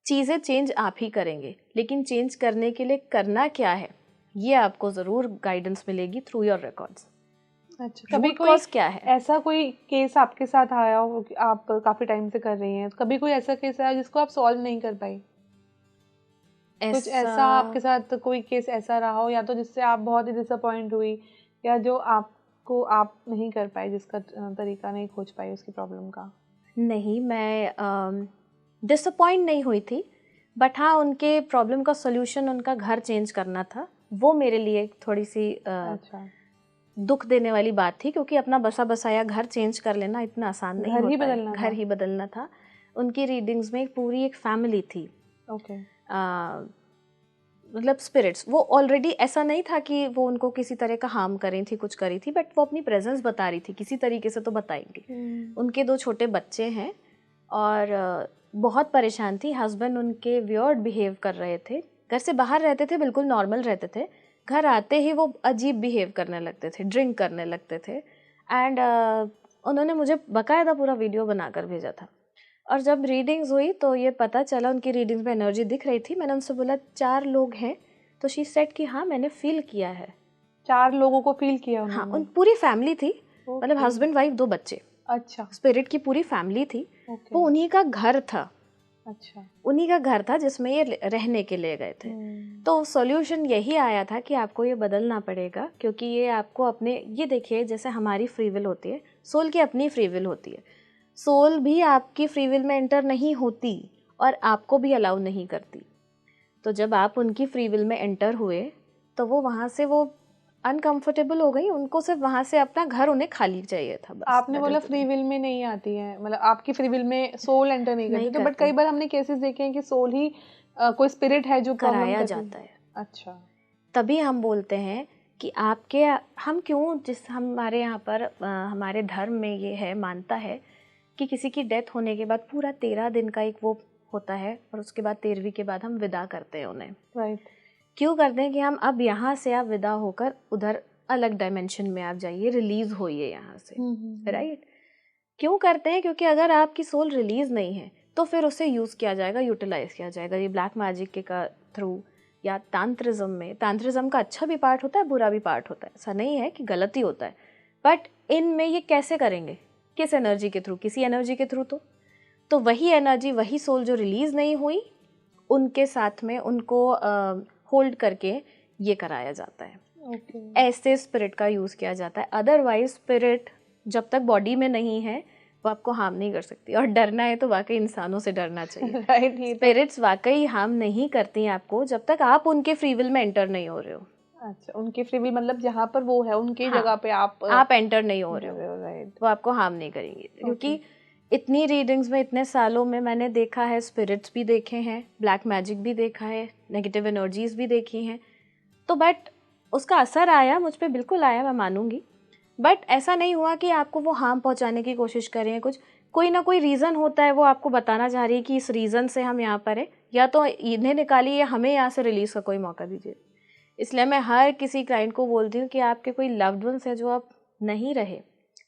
चीज़ें चेंज आप ही करेंगे, लेकिन चेंज करने के लिए करना क्या है ये आपको ज़रूर गाइडेंस मिलेगी थ्रू योर रिकॉर्ड्स। अच्छा, कभी कोई कॉज क्या है? ऐसा कोई केस आपके साथ आया हो कि आप काफ़ी टाइम से कर रही हैं, कभी कोई ऐसा केस आया जिसको आप सॉल्व नहीं कर पाई? कुछ ऐसा आपके साथ कोई केस ऐसा रहा हो, या तो जिससे आप बहुत ही डिसअपॉइंट हुई, या जो आपको आप नहीं कर पाए, जिसका तरीका नहीं खोज पाई उसकी प्रॉब्लम का? नहीं, मैं डिसअपॉइंट नहीं हुई थी, बट हाँ उनके प्रॉब्लम का सोल्यूशन उनका घर चेंज करना था, वो मेरे लिए थोड़ी सी अच्छा, दुख देने वाली बात थी, क्योंकि अपना बसा बसाया घर चेंज कर लेना इतना आसान नहीं घर ही होता है। बदलना घर था? ही बदलना था। उनकी रीडिंग्स में पूरी एक फैमिली थी, ओके। मतलब स्पिरिट्स, वो ऑलरेडी, ऐसा नहीं था कि वो उनको किसी तरह का हार्म करी थी, कुछ करी थी, बट वो अपनी प्रेजेंस बता रही थी, किसी तरीके से तो बताएंगे। उनके 2 छोटे बच्चे हैं और बहुत परेशान थी। हस्बैंड उनके वियर्ड बिहेव कर रहे थे, घर से बाहर रहते थे, बिल्कुल नॉर्मल रहते थे, घर आते ही वो अजीब बिहेव करने लगते थे, ड्रिंक करने लगते थे। एंड उन्होंने मुझे बाकायदा पूरा वीडियो बनाकर भेजा था। और जब रीडिंग्स हुई तो ये पता चला, उनकी रीडिंग्स में एनर्जी दिख रही थी। मैंने उनसे बोला 4 लोग हैं, तो शी सेड कि हाँ मैंने फील किया है। 4 लोगों को फील किया हाँ, उन्होंने? उन पूरी फैमिली थी, मतलब हस्बैंड वाइफ 2 बच्चे। अच्छा, स्पिरिट की पूरी फैमिली थी। ओके। वो उन्हीं का घर था, अच्छा, उन्हीं का घर था जिसमें ये रहने के लिए गए थे। तो सॉल्यूशन यही आया था कि आपको ये बदलना पड़ेगा, क्योंकि ये आपको अपने, ये देखिए जैसे हमारी फ्री विल होती है, सोल की अपनी फ्री विल होती है, सोल भी आपकी फ्री विल में एंटर नहीं होती और आपको भी अलाउ नहीं करती। तो जब आप उनकी फ्री विल में एंटर हुए तो वो वहाँ से वो अनकंफर्टेबल हो गई, उनको सिर्फ वहाँ से अपना घर उन्हें खाली चाहिए था बस। आपने बोला फ्री विल में नहीं आती है, मतलब आपकी फ्री विल में सोल एंटर नहीं करती, तो बट कई बार हमने केसेस देखे हैं कि सोल ही कोई स्पिरिट है जो कराया जाता है। अच्छा, तभी हम बोलते हैं कि आपके, हम क्यों, जिस हमारे यहाँ पर हमारे धर्म में ये है, मानता है कि किसी की डेथ होने के बाद पूरा 13 दिन का एक वो होता है, और उसके बाद 13वीं के बाद हम विदा करते हैं उन्हें। राइट। क्यों करते हैं कि हम अब यहाँ से आप विदा होकर उधर अलग डायमेंशन में आप जाइए, रिलीज होइए यहाँ से, राइट। क्यों करते हैं? क्योंकि अगर आपकी सोल रिलीज नहीं है तो फिर उसे यूज़ किया जाएगा, यूटिलाइज किया जाएगा, ये ब्लैक मैजिक के का थ्रू, या तांत्रिज्म में। तांत्रिज्म का अच्छा भी पार्ट होता है, बुरा भी पार्ट होता है, ऐसा नहीं है कि गलत ही होता है, बट इनमें ये कैसे करेंगे, किस एनर्जी के थ्रू, किसी एनर्जी के थ्रू। तो वही एनर्जी, वही सोल जो रिलीज नहीं हुई, उनके साथ में उनको होल्ड करके ये कराया जाता है। ऐसे स्पिरिट का यूज़ किया जाता है। अदरवाइज स्पिरिट जब तक बॉडी में नहीं है वो आपको हार्म नहीं कर सकती, और डरना है तो वाकई इंसानों से डरना चाहिए। राइट। स्पिरिट्स वाकई हार्म नहीं करती हैं आपको जब तक आप उनके फ्री विल में एंटर नहीं हो रहे हो। अच्छा, उनके फ्री विल मतलब जहाँ पर वो है उनकी हाँ, जगह पे आप एंटर नहीं हो रहे हो, राइट, वो आपको हार्म नहीं करेंगे। क्योंकि इतनी रीडिंग्स में, इतने सालों में मैंने देखा है, स्पिरिट्स भी देखे हैं, ब्लैक मैजिक भी देखा है, नेगेटिव एनर्जीज भी देखी हैं, तो बट उसका असर आया मुझ पे, बिल्कुल आया, मैं मानूंगी, बट ऐसा नहीं हुआ कि आपको वो हार्म पहुंचाने की कोशिश करें। कोई ना कोई रीज़न होता है, वो आपको बताना चाह रही है कि इस रीज़न से हम यहाँ पर हैं, या तो इन्हें निकालिए, हमें यहाँ से रिलीज़ का कोई मौका दीजिए। इसलिए मैं हर किसी क्लाइंट को बोलती हूँ कि आपके कोई लव्ड वंस है जो आप नहीं रहे,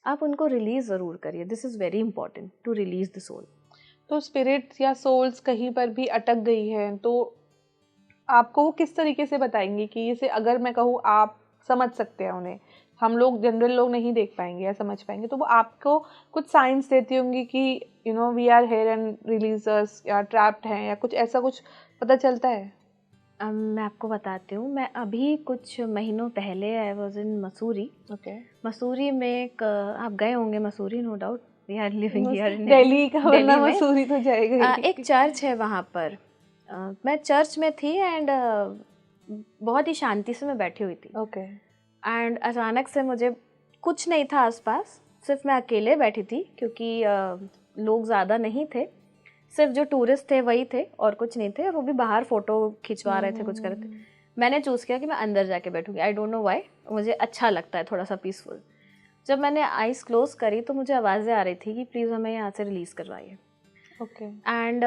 आप उनको रिलीज़ ज़रूर करिए। This is very important to release the soul. तो स्पिरिट्स या सोल्स कहीं पर भी अटक गई हैं तो आपको वो किस तरीके से बताएंगी कि जैसे अगर मैं कहूँ आप समझ सकते हैं उन्हें, हम लोग जनरल लोग नहीं देख पाएंगे या समझ पाएंगे, तो वो आपको कुछ साइंस देती होंगी कि you know we are here and release us, या ट्रैप्ड हैं, या कुछ ऐसा कुछ पता चलता है? मैं आपको बताती हूँ। मैं अभी कुछ महीनों पहले I was in Mussoorie. Okay. Mussoorie में एक आप गए होंगे Mussoorie, no doubt, we are living here in Delhi का, वरना दिल्ली में मसूरी तो जाएगा ही। एक चर्च है वहाँ पर। मैं चर्च में थी एंड बहुत ही शांति से मैं बैठी हुई थी। ओके। एंड अचानक से मुझे कुछ नहीं था आसपास, सिर्फ मैं अकेले बैठी थी क्योंकि लोग ज़्यादा नहीं थे, सिर्फ जो टूरिस्ट थे वही थे और कुछ नहीं थे, और वो भी बाहर फ़ोटो खिंचवा रहे थे, कुछ कर रहे थे। मैंने चूज़ किया कि मैं अंदर जाके बैठूंगी। आई डोंट नो व्हाई, मुझे अच्छा लगता है थोड़ा सा पीसफुल। जब मैंने आइज़ क्लोज करी तो मुझे आवाज़ें आ रही थी कि प्लीज़ हमें यहाँ से रिलीज़ करवाइए। ओके। एंड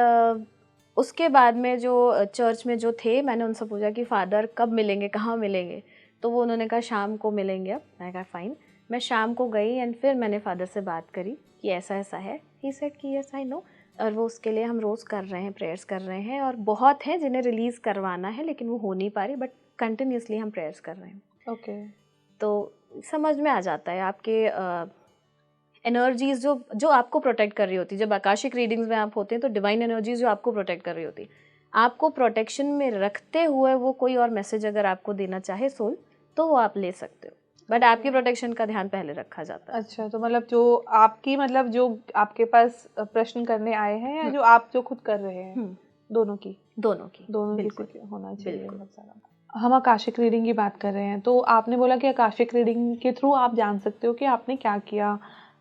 उसके बाद में जो चर्च में जो थे, मैंने उनसे पूछा कि फ़ादर कब मिलेंगे, कहाँ मिलेंगे, तो वो उन्होंने कहा शाम को मिलेंगे। अब मैंने कहा फ़ाइन। मैं शाम को गई एंड फिर मैंने फ़ादर से बात करी कि ऐसा ऐसा है। ही सेड कि यस आई नो, और वो उसके लिए हम रोज़ कर रहे हैं, प्रेयर्स कर रहे हैं, और बहुत हैं जिन्हें रिलीज़ करवाना है लेकिन वो हो नहीं पा रही, बट कंटिन्यूसली हम प्रेयर्स कर रहे हैं। ओके। तो समझ में आ जाता है आपके एनर्जीज जो आपको प्रोटेक्ट कर रही होती है। जब आकाशिक रीडिंग्स में आप होते हैं तो डिवाइन एनर्जीज जो आपको प्रोटेक्ट कर रही होती है, आपको प्रोटेक्शन में रखते हुए वो कोई और मैसेज अगर आपको देना चाहे सोल, तो वो आप ले सकते हो, बट आपकी प्रोटेक्शन का ध्यान पहले रखा जाता है। अच्छा, तो मतलब जो आपकी, मतलब जो आपके पास प्रश्न करने आए हैं या जो आप जो खुद कर रहे हैं, दोनों की बिल्कुल होना चाहिए बिल्कुल। बहुत सारा। हम आकाशिक रीडिंग की बात कर रहे हैं, तो आपने बोला कि आकाशिक रीडिंग के थ्रू आप जान सकते हो कि आपने क्या किया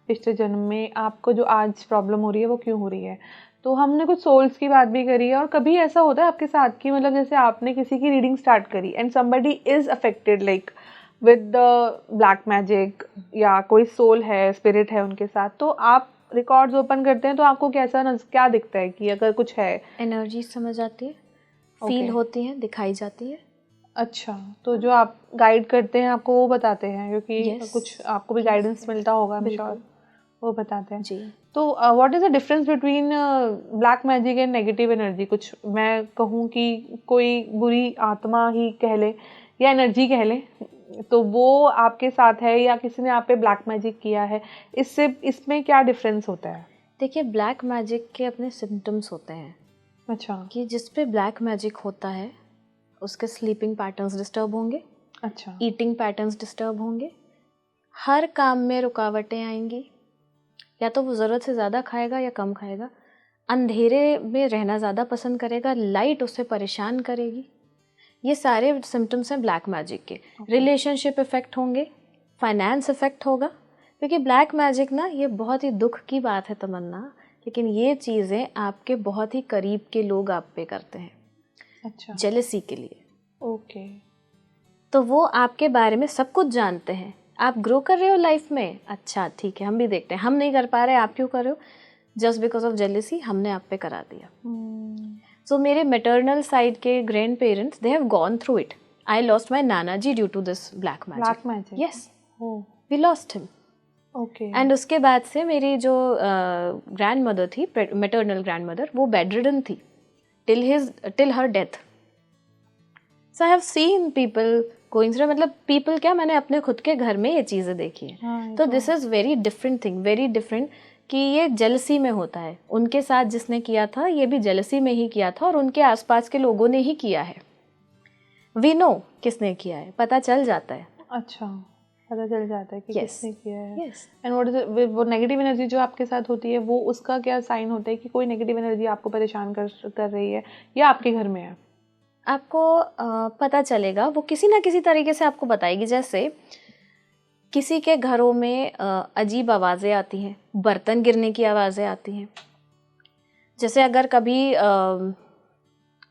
पिछले जन्म में, आपको जो आज प्रॉब्लम हो रही है वो क्यों हो रही है। तो हमने कुछ सोल्स की बात भी करी है, और कभी ऐसा होता है आपके साथ कि मतलब जैसे आपने किसी की रीडिंग स्टार्ट करी and somebody is affected like with the black magic, या कोई सोल है, स्पिरिट है उनके साथ, तो आप रिकॉर्ड्स ओपन करते हैं तो आपको क्या दिखता है कि अगर कुछ है? एनर्जी समझ आती है, फील होती है, दिखाई जाती है। अच्छा, तो जो आप गाइड करते हैं आपको वो बताते हैं, क्योंकि कुछ आपको भी गाइडेंस मिलता होगा, आई एम श्योर, वो बताते हैं जी। तो what is the difference between black magic and negative energy? कुछ मैं कहूँ कि कोई बुरी आत्मा ही कह ले या एनर्जी कह ले, तो वो आपके साथ है या किसी ने आप पे ब्लैक मैजिक किया है, इसमें क्या डिफरेंस होता है? देखिए, ब्लैक मैजिक के अपने सिम्टम्स होते हैं। अच्छा। कि जिस पे ब्लैक मैजिक होता है उसके स्लीपिंग पैटर्न्स डिस्टर्ब होंगे, अच्छा। ईटिंग पैटर्न्स डिस्टर्ब होंगे, हर काम में रुकावटें आएंगी, या तो वो ज़रूरत से ज़्यादा खाएगा या कम खाएगा, अंधेरे में रहना ज़्यादा पसंद करेगा, लाइट उससे परेशान करेगी। ये सारे सिम्टम्स हैं ब्लैक मैजिक के। रिलेशनशिप इफ़ेक्ट होंगे, फाइनेंस इफ़ेक्ट होगा, क्योंकि ब्लैक मैजिक ना ये बहुत ही दुख की बात है तमन्ना, लेकिन ये चीज़ें आपके बहुत ही करीब के लोग आप पे करते हैं। अच्छा। जेलसी के लिए। ओके। तो वो आपके बारे में सब कुछ जानते हैं। आप ग्रो कर रहे हो लाइफ में, अच्छा ठीक है, हम भी देखते हैं, हम नहीं कर पा रहे, आप क्यों कर रहे हो? जस्ट बिकॉज ऑफ जेलसी हमने आप पे करा दिया। सो मेरे मैटरनल साइड के grand parents, they have gone through it. I lost my nana ji due to this black magic. Yes, we lost him. Okay. And उसके बाद से मेरी जो ग्रैंड मदर थी, मैटरनल ग्रैंड मदर, वो बेड रिडन थी till her death. So I have seen people going through, मतलब people क्या, मैंने अपने खुद के घर में ये चीज़ें देखी हैं। हाँ, तो this is very different thing, very different, कि ये जेलसी में होता है। उनके साथ जिसने किया था ये भी जेलसी में ही किया था, और उनके आसपास के लोगों ने ही किया है। वी नो किसने किया है, पता चल जाता है। अच्छा, पता चल जाता है कि किसने किया है। यस। एंड व्हाट इज वो नेगेटिव एनर्जी जो आपके साथ होती है, वो उसका क्या साइन होता है कि कोई नेगेटिव एनर्जी आपको परेशान कर रही है या आपके घर में है? आपको पता चलेगा, वो किसी ना किसी तरीके से आपको बताएगी। जैसे किसी के घरों में अजीब आवाज़ें आती हैं, बर्तन गिरने की आवाज़ें आती हैं। जैसे अगर कभी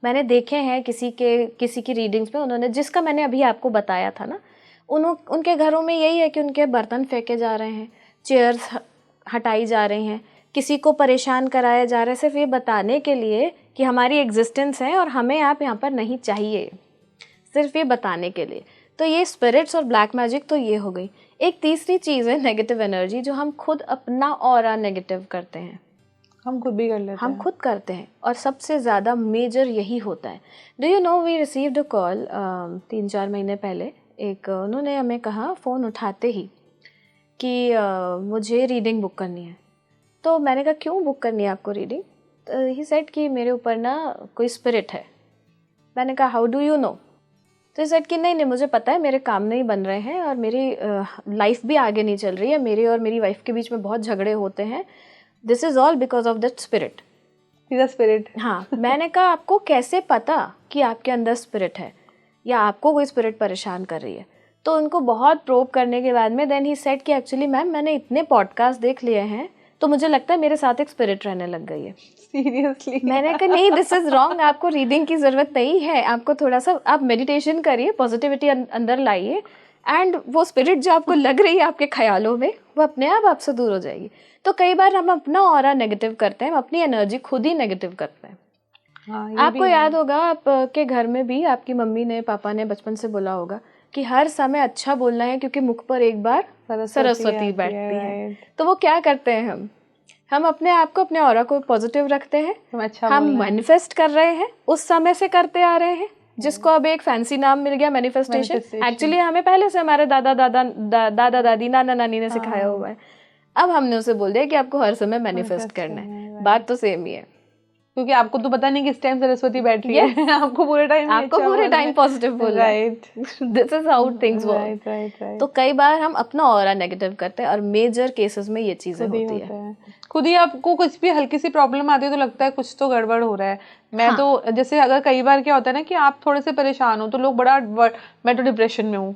मैंने देखे हैं किसी की रीडिंग्स में, उन्होंने, जिसका मैंने अभी आपको बताया था ना, उनके घरों में यही है कि उनके बर्तन फेंके जा रहे हैं, चेयर्स हटाई जा रही हैं, किसी को परेशान कराया जा रहा है सिर्फ ये बताने के लिए कि हमारी एग्जिस्टेंस है और हमें आप यहाँ पर नहीं चाहिए, सिर्फ ये बताने के लिए। तो ये स्पिरिट्स और ब्लैक मैजिक तो ये हो गई। एक तीसरी चीज़ है नेगेटिव एनर्जी, जो हम खुद अपना ऑरा नेगेटिव करते हैं। हम खुद भी कर लेते हैं। हम खुद करते हैं और सबसे ज़्यादा मेजर यही होता है। Do you know, we received a call 3-4 महीने पहले। एक उन्होंने हमें कहा फ़ोन उठाते ही कि मुझे रीडिंग बुक करनी है। तो मैंने कहा क्यों बुक करनी है आपको रीडिंग? तो ही सेड कि मेरे ऊपर ना कोई स्पिरिट है। मैंने कहा हाउ डू यू नो? तो सेड कि नहीं मुझे पता है, मेरे काम नहीं बन रहे हैं और मेरी लाइफ भी आगे नहीं चल रही है, मेरे और मेरी वाइफ के बीच में बहुत झगड़े होते हैं, this is all because of that spirit. Spirit. हाँ। मैंने कहा आपको कैसे पता कि आपके अंदर स्पिरिट है या आपको कोई स्पिरिट परेशान कर रही है? तो उनको बहुत प्रोब करने के बाद में देन ही सेड कि एक्चुअली मैम मैंने इतने पॉडकास्ट देख लिए हैं तो मुझे लगता है मेरे साथ एक स्पिरिट रहने लग गई है। सीरियसली? मैंने कहा नहीं, दिस इज़ रॉन्ग, आपको रीडिंग की ज़रूरत नहीं है, आपको थोड़ा सा आप मेडिटेशन करिए, पॉजिटिविटी अंदर लाइए, एंड वो स्पिरिट जो आपको लग रही है आपके ख्यालों में वो अपने आप आपसे दूर हो जाएगी। तो कई बार हम अपना ऑरा नेगेटिव करते हैं, हम अपनी एनर्जी खुद ही नेगेटिव करते हैं। हाँ, आपको याद होगा आपके घर में भी आपकी मम्मी ने पापा ने बचपन से बोला होगा कि हर समय अच्छा बोलना है क्योंकि मुख पर एक बार सरस्वती बैठती है। तो वो क्या करते हैं, हम अपने आप को, अपने ऑरा को पॉजिटिव रखते हैं, हम मैनिफेस्ट कर रहे हैं, उस समय से करते आ रहे हैं, जिसको अब एक फैंसी नाम मिल गया मैनिफेस्टेशन। एक्चुअली हमें पहले से हमारे दादा दादी नाना नानी ने सिखाया हुआ है। अब हमने उसे बोल दिया कि आपको हर समय मैनिफेस्ट करना है। बात तो सेम ही है, क्योंकि आपको तो पता नहीं किस टाइम सरस्वती बैठ रही है। आपको पूरे टाइम पॉजिटिव बोलना है। This is how things work. तो कई बार हम अपना ऑरा नेगेटिव करते हैं और मेजर केसेस में ये चीजें होती है। खुद ही आपको कुछ भी हल्की सी प्रॉब्लम आती है तो लगता है कुछ तो गड़बड़ हो रहा है। मैं तो जैसे अगर कई बार क्या होता है ना कि आप थोड़े से परेशान हो तो लोग मैं तो डिप्रेशन में हूँ,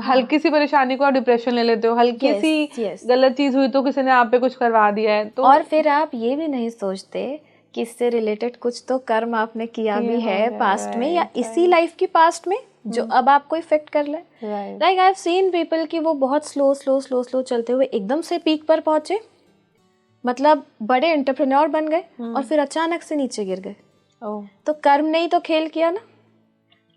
हल्की सी परेशानी को आप डिप्रेशन ले लेते हो, हल्की सी गलत चीज हुई तो किसी ने आप पे कुछ करवा दिया है तो, और फिर आप ये भी नहीं सोचते कि इससे रिलेटेड कुछ तो कर्म आपने किया भी है पास्ट में या इसी लाइफ की पास्ट में जो अब आपको इफेक्ट कर ले। Like I have seen people कि वो बहुत स्लो चलते हुए एकदम से पीक पर पहुंचे, मतलब बड़े एंटरप्रेन्योर बन गए और फिर अचानक से नीचे गिर गए। तो कर्म नहीं तो खेल किया ना।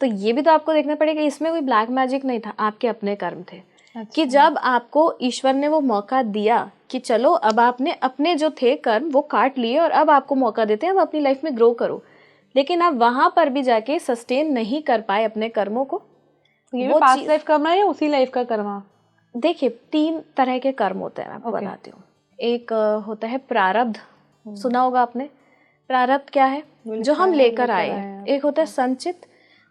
तो ये भी तो आपको देखना पड़ेगा, इसमें कोई ब्लैक मैजिक नहीं था, आपके अपने कर्म थे। कि जब आपको ईश्वर ने वो मौका दिया कि चलो अब आपने अपने जो थे कर्म वो काट लिए और अब आपको मौका देते हैं अब अपनी लाइफ में ग्रो करो, लेकिन आप वहां पर भी जाके सस्टेन नहीं कर पाए अपने कर्मों को। ये वो पास्ट लाइफ कर्म है या उसी लाइफ का कर्म? देखिए 3 तरह के कर्म होते हैं, मैं आपको बताती हूँ। एक होता है प्रारब्ध, सुना होगा आपने। प्रारब्ध क्या है? जो हम लेकर आए हैं। एक होता है संचित,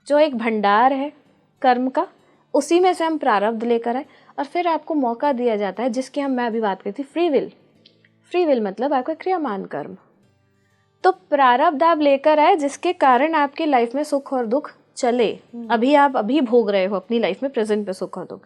जो एक भंडार है कर्म का, उसी में से हम प्रारब्ध लेकर आए और फिर आपको मौका दिया जाता है, जिसकी मैं अभी बात करती थी, फ्री विल मतलब आपका क्रियामान कर्म। तो प्रारब्ध आप लेकर आए जिसके कारण आपकी लाइफ में सुख और दुख चले। आप अभी भोग रहे हो अपनी लाइफ में प्रेजेंट पे सुख और दुख,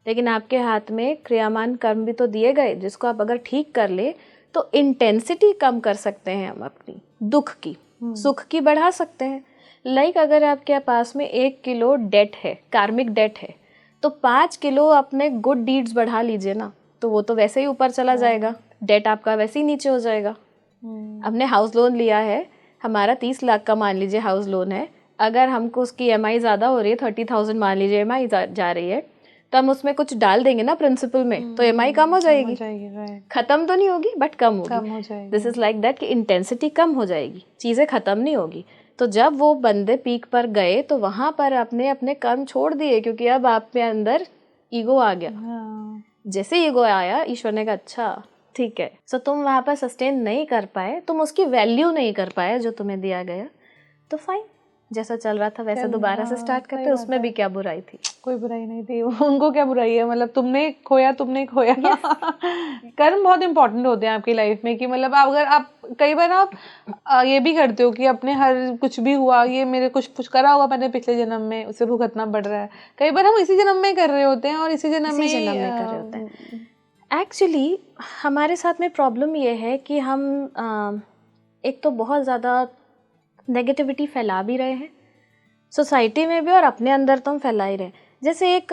लेकिन आपके हाथ में क्रियामान कर्म भी तो दिए गए जिसको आप अगर ठीक कर ले तो इंटेंसिटी कम कर सकते हैं हम अपनी दुख की, सुख की बढ़ा सकते हैं। लाइक अगर आपके पास में 1 किलो डेट है, कार्मिक डेट है, तो 5 किलो अपने गुड डीड्स बढ़ा लीजिए ना, तो वो तो वैसे ही ऊपर चला जाएगा, डेट आपका वैसे ही नीचे हो जाएगा। हमने हाउस लोन लिया है, हमारा 30 लाख का मान लीजिए हाउस लोन है, अगर हमको उसकी EMI ज़्यादा हो रही है, 30,000 मान लीजिए EMI जा रही है, तो हम उसमें कुछ डाल देंगे ना प्रिंसिपल में, तो EMI कम हो जाएगी, खत्म तो नहीं होगी बट कम होगी। दिस इज लाइक दैट कि इंटेंसिटी कम हो जाएगी, चीज़ें खत्म नहीं होगी। तो जब वो बंदे पीक पर गए तो वहां पर आपने अपने कर्म छोड़ दिए, क्योंकि अब आप में अंदर ईगो आ गया। जैसे ईगो आया, ईश्वर ने कहा अच्छा ठीक है, सो तुम वहां पर सस्टेन नहीं कर पाए, तुम उसकी वैल्यू नहीं कर पाए जो तुम्हें दिया गया, तो फाइन, जैसा चल रहा था वैसा दोबारा से स्टार्ट करते, उसमें भी क्या बुराई थी? कोई बुराई नहीं थी, उनको क्या बुराई है, मतलब तुमने खोया कर्म बहुत इंपॉर्टेंट होते हैं आपकी लाइफ में, कि मतलब अगर आप कई बार आप ये भी करते हो कि अपने हर कुछ भी हुआ, ये मेरे कुछ करा होगा मैंने पिछले जन्म में, उसे भुगतना पड़ रहा है, कई बार हम इसी जन्म में कर रहे होते हैं और इसी जन्म में कर रहे होते हैं। एक्चुअली हमारे साथ में प्रॉब्लम ये है कि हम एक तो बहुत ज़्यादा नेगेटिविटी फैला भी रहे हैं सोसाइटी में भी और अपने अंदर तो हम फैला ही रहे हैं। जैसे एक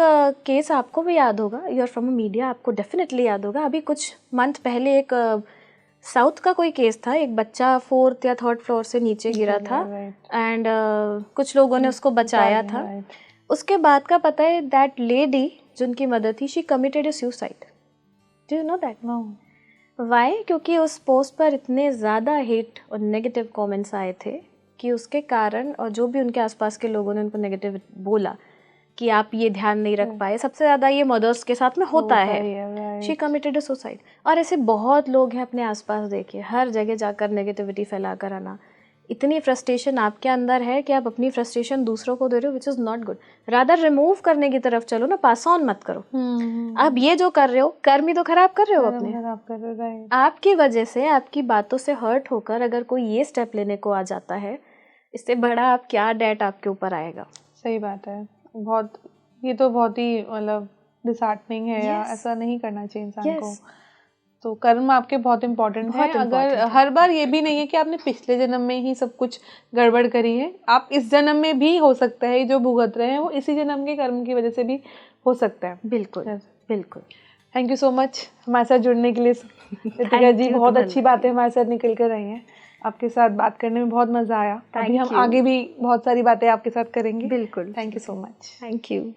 केस आपको भी याद होगा, you are from a media, आपको डेफिनेटली याद होगा, अभी कुछ मंथ पहले एक साउथ का कोई केस था, एक बच्चा 4th या 3rd फ्लोर से नीचे गिरा था एंड कुछ लोगों ने उसको बचाया था। उसके बाद का पता है दैट लेडी जिनकी मदर थी, she committed a suicide. Do you know that? No. Why? क्योंकि उस पोस्ट पर इतने ज़्यादा हेट और नेगेटिव कमेंट्स आए थे कि उसके कारण, और जो भी उनके आसपास के लोगों ने उनको नेगेटिव बोला कि आप ये ध्यान नहीं रख पाए, सबसे ज़्यादा ये मदर्स के साथ में होता है। She committed a suicide. और ऐसे बहुत लोग हैं अपने आसपास, देखिए हर जगह जाकर नेगेटिविटी फैला कर आना। इतनी फ्रस्ट्रेशन आपके अंदर है कि आप अपनी फ्रस्ट्रेशन दूसरों को दे रहे हो, which is not good. Rather remove करने की तरफ चलो ना, पास ऑन मत करो। आप ये जो कर रहे हो, कर्म ही तो खराब कर रहे हो अपने। आपकी वजह से, आपकी बातों से हर्ट होकर अगर कोई ये स्टेप लेने को आ जाता है, इससे बड़ा आप क्या डेट आपके ऊपर आएगा। सही बात है। बहुत, ये तो बहुत ही मतलब डिसहार्टनिंग है। या ऐसा नहीं करना चाहिए इंसान को। तो कर्म आपके बहुत इम्पोर्टेंट है। अगर हर बार ये भी नहीं है कि आपने पिछले जन्म में ही सब कुछ गड़बड़ करी है, आप इस जन्म में भी हो सकता है जो भुगत रहे हैं वो इसी जन्म के कर्म की वजह से भी हो सकता है। बिल्कुल बिल्कुल। थैंक यू सो मच हमारे साथ जुड़ने के लिए रितिका जी। बहुत अच्छी बातें हमारे साथ निकल कर रही हैं। आपके साथ बात करने में बहुत मज़ा आया। अभी हम आगे भी बहुत सारी बातें आपके साथ करेंगे। बिल्कुल। Thank you so much. Thank you.